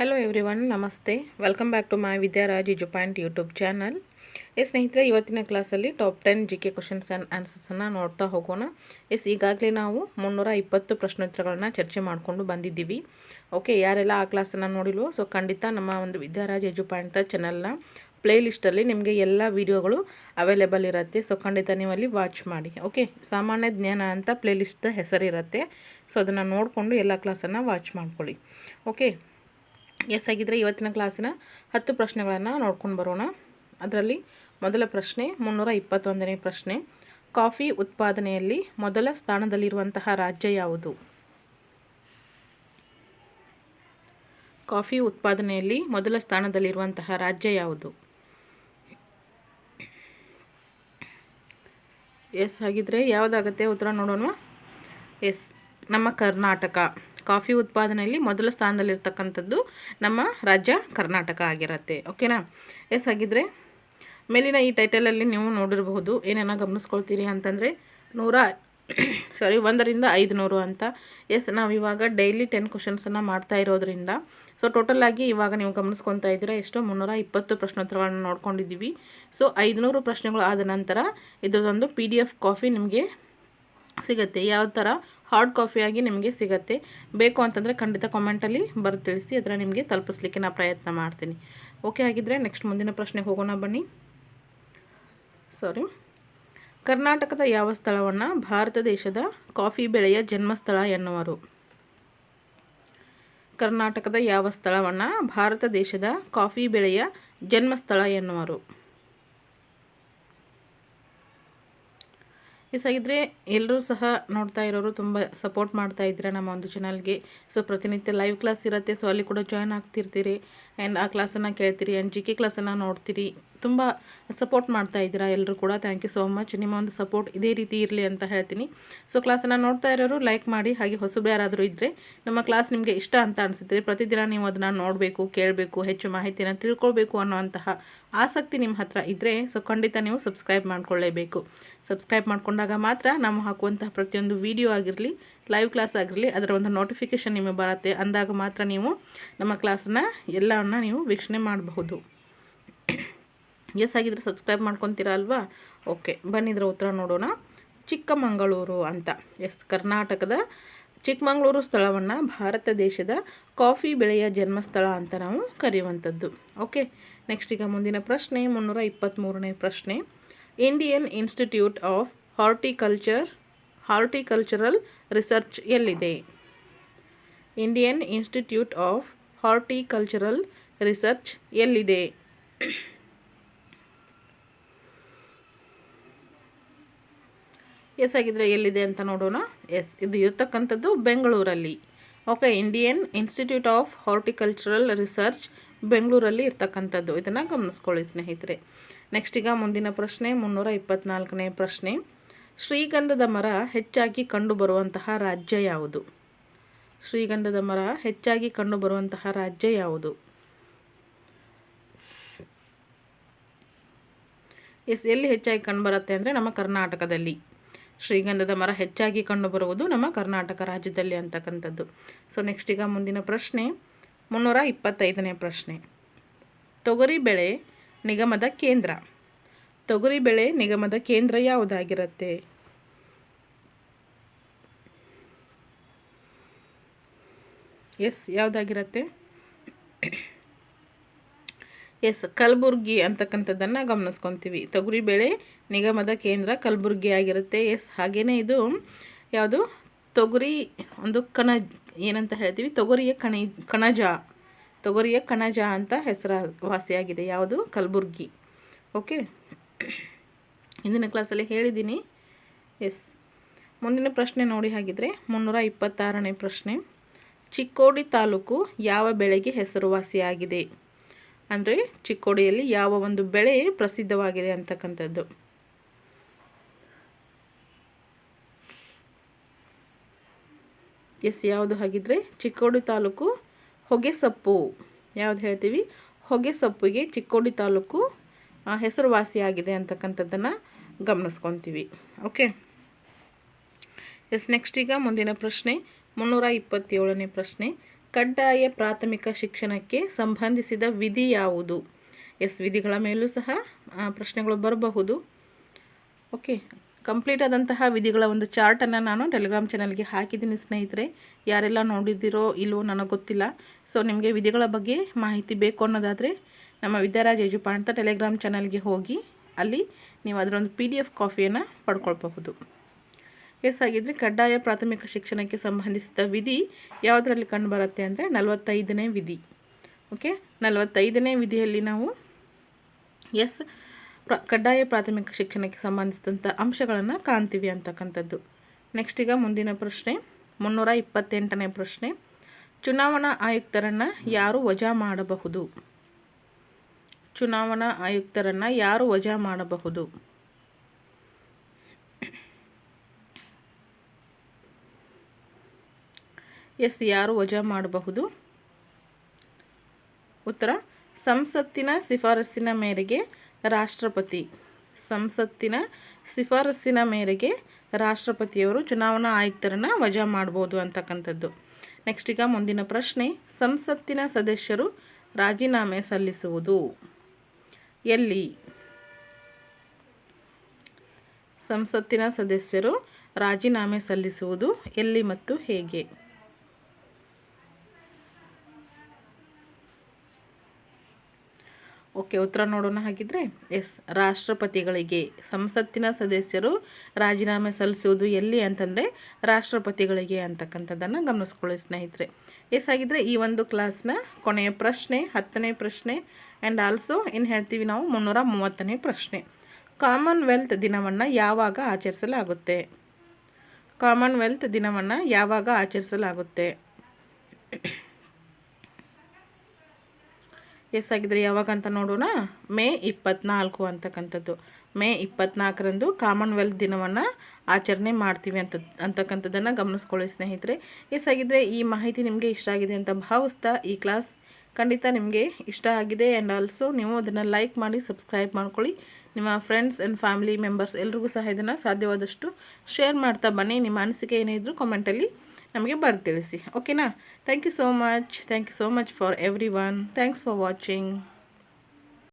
Hello everyone, ನಮಸ್ತೆ. Welcome back to my Vidyaraj Edupoint YouTube channel. ಸ್ನೇಹಿತರೆ, ಇವತ್ತಿನ ಕ್ಲಾಸಲ್ಲಿ top 10 G K questions and ಆನ್ಸರ್ಸನ್ನು ನೋಡ್ತಾ ಹೋಗೋಣ. ಈಗಾಗಲೇ ನಾವು 320 ಪ್ರಶ್ನೋತ್ತರಗಳನ್ನ ಚರ್ಚೆ ಮಾಡಿಕೊಂಡು ಬಂದಿದ್ದೀವಿ. ಓಕೆ, ಯಾರೆಲ್ಲ ಆ ಕ್ಲಾಸನ್ನು ನೋಡಿಲ್ವೋ ಖಂಡಿತ ನಮ್ಮ ಒಂದು ವಿದ್ಯಾರಾಜ್ ಎಜುಪಾಯಿಂಟ್ ಚಾನಲ್ನ ಪ್ಲೇಲಿಸ್ಟಲ್ಲಿ ನಿಮಗೆ ಎಲ್ಲ ವೀಡಿಯೋಗಳು ಅವೈಲೇಬಲ್ ಇರುತ್ತೆ. ಖಂಡಿತ ನೀವು ಅಲ್ಲಿ ವಾಚ್ ಮಾಡಿ. ಓಕೆ, ಸಾಮಾನ್ಯ ಜ್ಞಾನ ಅಂತ ಪ್ಲೇಲಿಸ್ಟ್ ಹೆಸರಿರುತ್ತೆ. ಅದನ್ನು ನೋಡಿಕೊಂಡು ಎಲ್ಲ ಕ್ಲಾಸನ್ನು ವಾಚ್ ಮಾಡ್ಕೊಳ್ಳಿ. ಓಕೆ, ಆಗಿದ್ದರೆ ಇವತ್ತಿನ ಕ್ಲಾಸಿನ 10 ಪ್ರಶ್ನೆಗಳನ್ನು ನೋಡ್ಕೊಂಡು ಬರೋಣ. ಅದರಲ್ಲಿ ಮೊದಲ ಪ್ರಶ್ನೆ 321ನೇ ಪ್ರಶ್ನೆ. ಕಾಫಿ ಉತ್ಪಾದನೆಯಲ್ಲಿ ಮೊದಲ ಸ್ಥಾನದಲ್ಲಿರುವಂತಹ ರಾಜ್ಯ ಯಾವುದು? ಕಾಫಿ ಉತ್ಪಾದನೆಯಲ್ಲಿ ಮೊದಲ ಸ್ಥಾನದಲ್ಲಿರುವಂತಹ ರಾಜ್ಯ ಯಾವುದು? ಆಗಿದ್ದರೆ ಯಾವುದಾಗುತ್ತೆ ಉತ್ತರ ನೋಡೋಣ. ನಮ್ಮ ಕರ್ನಾಟಕ. ಕಾಫಿ ಉತ್ಪಾದನೆಯಲ್ಲಿ ಮೊದಲ ಸ್ಥಾನದಲ್ಲಿರ್ತಕ್ಕಂಥದ್ದು ನಮ್ಮ ರಾಜ್ಯ ಕರ್ನಾಟಕ ಆಗಿರುತ್ತೆ. ಓಕೆನಾ? ಆಗಿದ್ದರೆ ಮೇಲಿನ ಈ ಟೈಟಲಲ್ಲಿ ನೀವು ನೋಡಿರಬಹುದು. ಏನೇನೋ ಗಮನಿಸ್ಕೊಳ್ತೀರಿ ಅಂತಂದರೆ 100ರಿಂದ 500 ಅಂತ. ನಾವಿವಾಗ ಡೈಲಿ 10 ಕ್ವಶನ್ಸನ್ನು ಮಾಡ್ತಾ ಇರೋದ್ರಿಂದ ಟೋಟಲ್ ಆಗಿ ಇವಾಗ ನೀವು ಗಮನಿಸ್ಕೊತಾ ಇದ್ದೀರಾ ಎಷ್ಟು 320 ಪ್ರಶ್ನೋತ್ತರಗಳನ್ನು ನೋಡ್ಕೊಂಡಿದ್ದೀವಿ. 500 ಪ್ರಶ್ನೆಗಳು ಆದ ನಂತರ ಇದರದೊಂದು PDF ಕಾಫಿ ನಿಮಗೆ ಸಿಗುತ್ತೆ. ಯಾವ ಥರ ಹಾರ್ಡ್ ಕಾಫಿಯಾಗಿ ನಿಮಗೆ ಸಿಗುತ್ತೆ. ಬೇಕು ಅಂತಂದರೆ ಖಂಡಿತ ಕಾಮೆಂಟಲ್ಲಿ ಬರೆದು ತಿಳಿಸಿ, ಅದರ ನಿಮಗೆ ತಲುಪಿಸ್ಲಿಕ್ಕೆ ನಾನು ಪ್ರಯತ್ನ ಮಾಡ್ತೀನಿ. ಓಕೆ, ಆಗಿದ್ದರೆ ನೆಕ್ಸ್ಟ್ ಮುಂದಿನ ಪ್ರಶ್ನೆಗೆ ಹೋಗೋಣ ಬನ್ನಿ. ಕರ್ನಾಟಕದ ಯಾವ ಸ್ಥಳವನ್ನು ಭಾರತ ದೇಶದ ಕಾಫಿ ಬೆಳೆಯ ಜನ್ಮಸ್ಥಳ ಎನ್ನುವರು? ಕರ್ನಾಟಕದ ಯಾವ ಸ್ಥಳವನ್ನು ಭಾರತ ದೇಶದ ಕಾಫಿ ಬೆಳೆಯ ಜನ್ಮಸ್ಥಳ ಎನ್ನುವರು? ಆಗಿದ್ದರೆ ಎಲ್ಲರೂ ಸಹ ನೋಡ್ತಾ ಇರೋರು ತುಂಬ ಸಪೋರ್ಟ್ ಮಾಡ್ತಾ ಇದ್ದೀರಾ ನಮ್ಮ ಒಂದು ಚಾನಲ್ಗೆ. ಪ್ರತಿನಿತ್ಯ ಲೈವ್ ಕ್ಲಾಸ್ ಇರುತ್ತೆ. ಅಲ್ಲಿ ಕೂಡ ಜಾಯ್ನ್ ಆಗ್ತಿರ್ತೀರಿ ಆ್ಯಂಡ್ ಆ ಕ್ಲಾಸನ್ನು ಕೇಳ್ತೀರಿ ಆ್ಯಂಡ್ ಜಿ ಕೆ ಕ್ಲಾಸನ್ನು ನೋಡ್ತೀರಿ. ತುಂಬ ಸಪೋರ್ಟ್ ಮಾಡ್ತಾ ಇದ್ದೀರಾ ಎಲ್ಲರೂ ಕೂಡ. Thank you so much. ನಿಮ್ಮ ಒಂದು ಸಪೋರ್ಟ್ ಇದೇ ರೀತಿ ಇರಲಿ ಅಂತ ಹೇಳ್ತೀನಿ. ಕ್ಲಾಸನ್ನು ನೋಡ್ತಾ ಇರೋರು ಲೈಕ್ ಮಾಡಿ. ಹಾಗೆ ಹೊಸಬ್ರು ಯಾರಾದರೂ ಇದ್ದರೆ ನಮ್ಮ ಕ್ಲಾಸ್ ನಿಮಗೆ ಇಷ್ಟ ಅಂತ ಅನಿಸಿದ್ರೆ ಪ್ರತಿದಿನ ನೀವು ಅದನ್ನು ನೋಡಬೇಕು, ಕೇಳಬೇಕು, ಹೆಚ್ಚು ಮಾಹಿತಿಯನ್ನು ತಿಳ್ಕೊಳ್ಬೇಕು ಅನ್ನೋವಂತಹ ಆಸಕ್ತಿ ನಿಮ್ಮ ಹತ್ರ ಇದ್ದರೆ ಖಂಡಿತ ನೀವು ಸಬ್ಸ್ಕ್ರೈಬ್ ಮಾಡಿಕೊಳ್ಳೇಬೇಕು. ಸಬ್ಸ್ಕ್ರೈಬ್ ಮಾಡಿಕೊಂಡಾಗ ಮಾತ್ರ ನಾವು ಹಾಕುವಂತಹ ಪ್ರತಿಯೊಂದು ವಿಡಿಯೋ ಆಗಿರಲಿ, ಲೈವ್ ಕ್ಲಾಸ್ ಆಗಿರಲಿ, ಅದರ ಒಂದು ನೋಟಿಫಿಕೇಷನ್ ನಿಮಗೆ ಬರುತ್ತೆ. ಅಂದಾಗ ಮಾತ್ರ ನೀವು ನಮ್ಮ ಕ್ಲಾಸನ್ನ ಎಲ್ಲವನ್ನು ನೀವು ವೀಕ್ಷಣೆ ಮಾಡಬಹುದು. ಆಗಿದ್ರೆ ಸಬ್ಸ್ಕ್ರೈಬ್ ಮಾಡ್ಕೊತೀರಾ ಅಲ್ವಾ? ಓಕೆ, ಬನ್ನಿದ್ರ ಉತ್ತರ ನೋಡೋಣ. ಚಿಕ್ಕಮಗಳೂರು ಅಂತ. ಕರ್ನಾಟಕದ ಚಿಕ್ಕಮಗಳೂರು ಸ್ಥಳವನ್ನು ಭಾರತ ದೇಶದ ಕಾಫಿ ಬೆಳೆಯ ಜನ್ಮಸ್ಥಳ ಅಂತ ನಾವು ಕರೆಯುವಂಥದ್ದು. ಓಕೆ, ನೆಕ್ಸ್ಟ್ ಈಗ ಮುಂದಿನ ಪ್ರಶ್ನೆ 323ನೇ ಪ್ರಶ್ನೆ. Indian institute of horticultural research ಎಲ್ಲಿದೆ? Indian institute of horticultural research ಎಲ್ಲಿದೆ? ಆಗಿದ್ರೆ ಎಲ್ಲಿದೆ ಅಂತ ನೋಡೋಣ. ಇದು ಇರ್ತಕ್ಕಂಥದ್ದು ಬೆಂಗಳೂರಲ್ಲಿ. Okay, Indian institute of horticultural research ಬೆಂಗಳೂರಲ್ಲಿ ಇರ್ತಕ್ಕಂಥದ್ದು. ಇದನ್ನು ಗಮನಿಸ್ಕೊಳ್ಳಿ ಸ್ನೇಹಿತರೆ. ನೆಕ್ಸ್ಟ್ ಈಗ ಮುಂದಿನ ಪ್ರಶ್ನೆ 324ನೇ ಪ್ರಶ್ನೆ. ಶ್ರೀಗಂಧದ ಮರ ಹೆಚ್ಚಾಗಿ ಕಂಡುಬರುವಂತಹ ರಾಜ್ಯ ಯಾವುದು? ಶ್ರೀಗಂಧದ ಮರ ಹೆಚ್ಚಾಗಿ ಕಂಡುಬರುವಂತಹ ರಾಜ್ಯ ಯಾವುದು? ಎಲ್ಲಿ ಹೆಚ್ಚಾಗಿ ಕಂಡುಬರುತ್ತೆ ಅಂದರೆ ನಮ್ಮ ಕರ್ನಾಟಕದಲ್ಲಿ. ಶ್ರೀಗಂಧದ ಮರ ಹೆಚ್ಚಾಗಿ ಕಂಡುಬರುವುದು ನಮ್ಮ ಕರ್ನಾಟಕ ರಾಜ್ಯದಲ್ಲಿ ಅಂತಕ್ಕಂಥದ್ದು. ನೆಕ್ಸ್ಟ್ ಈಗ ಮುಂದಿನ ಪ್ರಶ್ನೆ 325ನೇ ಪ್ರಶ್ನೆ. ತೊಗರಿ ಬೆಳೆ ನಿಗಮದ ಕೇಂದ್ರ. ತೊಗರಿ ಬೆಳೆ ನಿಗಮದ ಕೇಂದ್ರ ಯಾವುದಾಗಿರುತ್ತೆ? ಯಾವುದಾಗಿರುತ್ತೆ? ಕಲಬುರ್ಗಿ ಅಂತಕ್ಕಂಥದ್ದನ್ನು ಗಮನಿಸ್ಕೊತೀವಿ. ತೊಗರಿ ಬೆಳೆ ನಿಗಮದ ಕೇಂದ್ರ ಕಲಬುರ್ಗಿ ಆಗಿರುತ್ತೆ. ಹಾಗೆಯೇ ಇದು ಯಾವುದು? ತೊಗರಿ ಒಂದು ಏನಂತ ಹೇಳ್ತೀವಿ? ತೊಗರಿಯ ಕಣಜ ಅಂತ ಹೆಸರುವಾಸಿಯಾಗಿದೆ. ಯಾವುದು? ಕಲಬುರ್ಗಿ. ಓಕೆ, ಹಿಂದಿನ ಕ್ಲಾಸಲ್ಲಿ ಹೇಳಿದ್ದೀನಿ. ಮುಂದಿನ ಪ್ರಶ್ನೆ ನೋಡಿ. ಹಾಗಿದ್ರೆ 326ನೇ ಪ್ರಶ್ನೆ. ಚಿಕ್ಕೋಡಿ ತಾಲೂಕು ಯಾವ ಬೆಳೆಗೆ ಹೆಸರುವಾಸಿಯಾಗಿದೆ? ಅಂದರೆ ಚಿಕ್ಕೋಡಿಯಲ್ಲಿ ಯಾವ ಒಂದು ಬೆಳೆ ಪ್ರಸಿದ್ಧವಾಗಿದೆ ಅಂತಕ್ಕಂಥದ್ದು. ಯಾವುದು? ಹಾಗಿದ್ರೆ ಚಿಕ್ಕೋಡಿ ತಾಲೂಕು ಹೊಗೆಸೊಪ್ಪು. ಯಾವುದು ಹೇಳ್ತೀವಿ? ಹೊಗೆಸೊಪ್ಪಿಗೆ ಚಿಕ್ಕೋಡಿ ತಾಲೂಕು ಹೆಸರುವಾಸಿಯಾಗಿದೆ ಅಂತಕ್ಕಂಥದ್ದನ್ನು ಗಮನಿಸ್ಕೊತೀವಿ. ಓಕೆ, ನೆಕ್ಸ್ಟ್ ಈಗ ಮುಂದಿನ ಪ್ರಶ್ನೆ 327ನೇ ಪ್ರಶ್ನೆ. ಕಡ್ಡಾಯ ಪ್ರಾಥಮಿಕ ಶಿಕ್ಷಣಕ್ಕೆ ಸಂಬಂಧಿಸಿದ ವಿಧಿ ಯಾವುದು? ವಿಧಿಗಳ ಮೇಲೂ ಸಹ ಪ್ರಶ್ನೆಗಳು ಬರಬಹುದು. ಓಕೆ, ಕಂಪ್ಲೀಟ್ ಆದಂತಹ ವಿಧಿಗಳ ಒಂದು ಚಾರ್ಟನ್ನು ನಾನು ಟೆಲಿಗ್ರಾಮ್ ಚಾನಲ್ಗೆ ಹಾಕಿದ್ದೀನಿ ಸ್ನೇಹಿತರೆ. ಯಾರೆಲ್ಲ ನೋಡಿದ್ದೀರೋ ಇಲ್ಲವೋ ನನಗೆ ಗೊತ್ತಿಲ್ಲ. ಸೊ ನಿಮಗೆ ವಿಧಿಗಳ ಬಗ್ಗೆ ಮಾಹಿತಿ ಬೇಕು ಅನ್ನೋದಾದರೆ ನಮ್ಮ ವಿದ್ಯಾರಾಜ್ ಎಜುಪಾಂಟ್ ಅಂತ ಟೆಲಿಗ್ರಾಮ್ ಚಾನಲ್ಗೆ ಹೋಗಿ ಅಲ್ಲಿ ನೀವು ಅದರೊಂದು PDF ಕಾಪಿಯನ್ನು ಪಡ್ಕೊಳ್ಬಹುದು. ಆಗಿದ್ದರೆ ಕಡ್ಡಾಯ ಪ್ರಾಥಮಿಕ ಶಿಕ್ಷಣಕ್ಕೆ ಸಂಬಂಧಿಸಿದ ವಿಧಿ ಯಾವುದರಲ್ಲಿ ಕಂಡುಬರುತ್ತೆ ಅಂದರೆ 45ನೇ ವಿಧಿ. ಓಕೆ, 45ನೇ ವಿಧಿಯಲ್ಲಿ ನಾವು ಕಡ್ಡಾಯ ಪ್ರಾಥಮಿಕ ಶಿಕ್ಷಣಕ್ಕೆ ಸಂಬಂಧಿಸಿದಂಥ ಅಂಶಗಳನ್ನು ಕಾಣ್ತೀವಿ ಅಂತಕ್ಕಂಥದ್ದು. ನೆಕ್ಸ್ಟ್ ಈಗ ಮುಂದಿನ ಪ್ರಶ್ನೆ 328ನೇ ಪ್ರಶ್ನೆ. ಚುನಾವಣಾ ಆಯುಕ್ತರನ್ನು ಯಾರು ವಜಾ ಮಾಡಬಹುದು? ಚುನಾವಣಾ ಆಯುಕ್ತರನ್ನು ಯಾರು ವಜಾ ಮಾಡಬಹುದು? ಯಾರು ವಜಾ ಮಾಡಬಹುದು? ಉತ್ತರ ಸಂಸತ್ತಿನ ಶಿಫಾರಸ್ಸಿನ ಮೇರೆಗೆ ರಾಷ್ಟ್ರಪತಿ. ಸಂಸತ್ತಿನ ಶಿಫಾರಸ್ಸಿನ ಮೇರೆಗೆ ರಾಷ್ಟ್ರಪತಿಯವರು ಚುನಾವಣಾ ಆಯುಕ್ತರನ್ನು ವಜಾ ಮಾಡ್ಬೋದು ಅಂತಕ್ಕಂಥದ್ದು. ನೆಕ್ಸ್ಟ್ ಈಗ ಮುಂದಿನ ಪ್ರಶ್ನೆ. ಸಂಸತ್ತಿನ ಸದಸ್ಯರು ರಾಜೀನಾಮೆ ಸಲ್ಲಿಸುವುದು ಎಲ್ಲಿ? ಸಂಸತ್ತಿನ ಸದಸ್ಯರು ರಾಜೀನಾಮೆ ಸಲ್ಲಿಸುವುದು ಎಲ್ಲಿ ಮತ್ತು ಹೇಗೆ? ಓಕೆ, ಉತ್ತರ ನೋಡೋಣ. ಹಾಗಿದ್ರೆ ರಾಷ್ಟ್ರಪತಿಗಳಿಗೆ. ಸಂಸತ್ತಿನ ಸದಸ್ಯರು ರಾಜೀನಾಮೆ ಸಲ್ಲಿಸುವುದು ಎಲ್ಲಿ ಅಂತಂದರೆ ರಾಷ್ಟ್ರಪತಿಗಳಿಗೆ ಅಂತಕ್ಕಂಥದ್ದನ್ನು ಗಮನಿಸ್ಕೊಳ್ಳಿ ಸ್ನೇಹಿತರೆ. ಆಗಿದ್ದರೆ ಈ ಒಂದು ಕ್ಲಾಸ್ನ ಕೊನೆಯ ಪ್ರಶ್ನೆ 10ನೇ ಪ್ರಶ್ನೆ ಆ್ಯಂಡ್ ಆಲ್ಸೋ ಏನು ಹೇಳ್ತೀವಿ ನಾವು 330ನೇ ಪ್ರಶ್ನೆ. ಕಾಮನ್ವೆಲ್ತ್ ದಿನವನ್ನು ಯಾವಾಗ ಆಚರಿಸಲಾಗುತ್ತೆ? ಕಾಮನ್ವೆಲ್ತ್ ದಿನವನ್ನು ಯಾವಾಗ ಆಚರಿಸಲಾಗುತ್ತೆ? ಆಗಿದ್ರೆ ಯಾವಾಗ ಅಂತ ನೋಡೋಣ. ಮೇ 24 ಅಂತಕ್ಕಂಥದ್ದು. ಮೇ 24ರಂದು ಕಾಮನ್ವೆಲ್ತ್ ದಿನವನ್ನು ಆಚರಣೆ ಮಾಡ್ತೀವಿ ಅಂತಕ್ಕಂಥದ್ದನ್ನು ಗಮನಿಸ್ಕೊಳ್ಳಿ ಸ್ನೇಹಿತರೆ. ಆಗಿದ್ರೆ ಈ ಮಾಹಿತಿ ನಿಮಗೆ ಇಷ್ಟ ಆಗಿದೆ ಅಂತ ಭಾವಿಸ್ತಾ ಈ ಕ್ಲಾಸ್ ಖಂಡಿತ ನಿಮಗೆ ಇಷ್ಟ ಆಗಿದೆ ಆ್ಯಂಡ್ ಆಲ್ಸೋ ನೀವು ಅದನ್ನು ಲೈಕ್ ಮಾಡಿ ಸಬ್ಸ್ಕ್ರೈಬ್ ಮಾಡ್ಕೊಳ್ಳಿ. ನಿಮ್ಮ ಫ್ರೆಂಡ್ಸ್ ಆ್ಯಂಡ್ ಫ್ಯಾಮಿಲಿ ಮೆಂಬರ್ಸ್ ಎಲ್ರಿಗೂ ಸಹ ಇದನ್ನು ಸಾಧ್ಯವಾದಷ್ಟು ಶೇರ್ ಮಾಡ್ತಾ ಬನ್ನಿ. ನಿಮ್ಮ ಅನಿಸಿಕೆ ಏನೇ ಇದ್ದರೂ ಕಾಮೆಂಟಲ್ಲಿ ನಮಗೆ ತಿಳಿಸಿ. ಓಕೆನಾ? Thank you so much for everyone. Thanks for watching.